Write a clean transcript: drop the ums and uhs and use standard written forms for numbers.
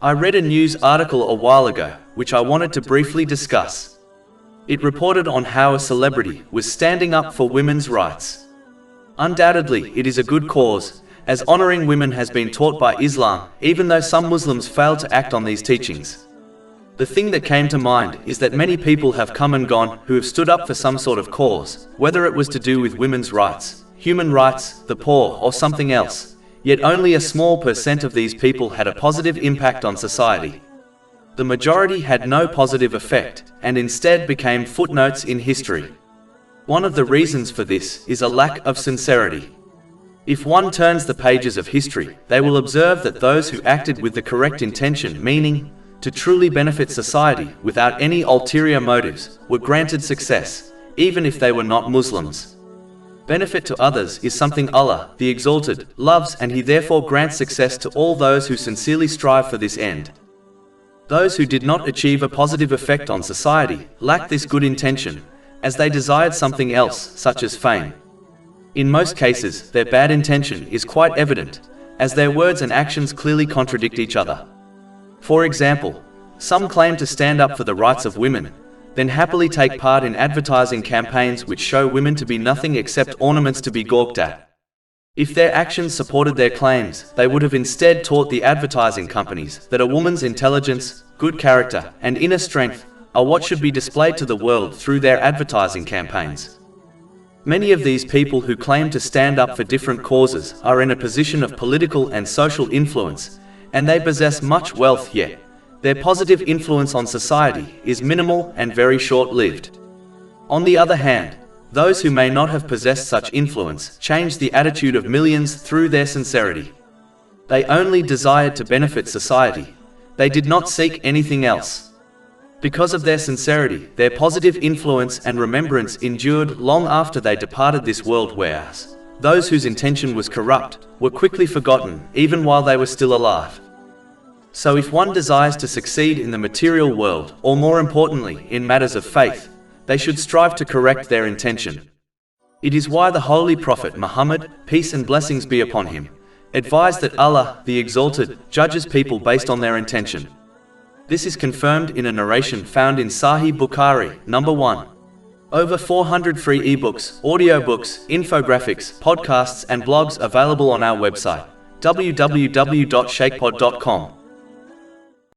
I read a news article a while ago, which I wanted to briefly discuss. It reported on how a celebrity was standing up for women's rights. Undoubtedly, it is a good cause, as honoring women has been taught by Islam, even though some Muslims fail to act on these teachings. The thing that came to mind is that many people have come and gone who have stood up for some sort of cause, whether it was to do with women's rights, human rights, the poor, or something else. Yet only a small percent of these people had a positive impact on society. The majority had no positive effect, and instead became footnotes in history. One of the reasons for this is a lack of sincerity. If one turns the pages of history, they will observe that those who acted with the correct intention, meaning to truly benefit society without any ulterior motives, were granted success, even if they were not Muslims. Benefit to others is something Allah, the Exalted, loves, and He therefore grants success to all those who sincerely strive for this end. Those who did not achieve a positive effect on society lacked this good intention, as they desired something else, such as fame. In most cases, their bad intention is quite evident, as their words and actions clearly contradict each other. For example, some claim to stand up for the rights of women, then happily take part in advertising campaigns which show women to be nothing except ornaments to be gawked at. If their actions supported their claims, they would have instead taught the advertising companies that a woman's intelligence, good character, and inner strength are what should be displayed to the world through their advertising campaigns. Many of these people who claim to stand up for different causes are in a position of political and social influence, and they possess much wealth, yet their positive influence on society is minimal and very short-lived. On the other hand, those who may not have possessed such influence changed the attitude of millions through their sincerity. They only desired to benefit society. They did not seek anything else. Because of their sincerity, their positive influence and remembrance endured long after they departed this world, whereas those whose intention was corrupt were quickly forgotten, even while they were still alive. So if one desires to succeed in the material world, or more importantly, in matters of faith, they should strive to correct their intention. It is why the Holy Prophet Muhammad, peace and blessings be upon him, advised that Allah, the Exalted, judges people based on their intention. This is confirmed in a narration found in Sahih Bukhari, number 1. Over 400 free ebooks, audiobooks, infographics, podcasts and blogs available on our website, www.shaykhpod.com.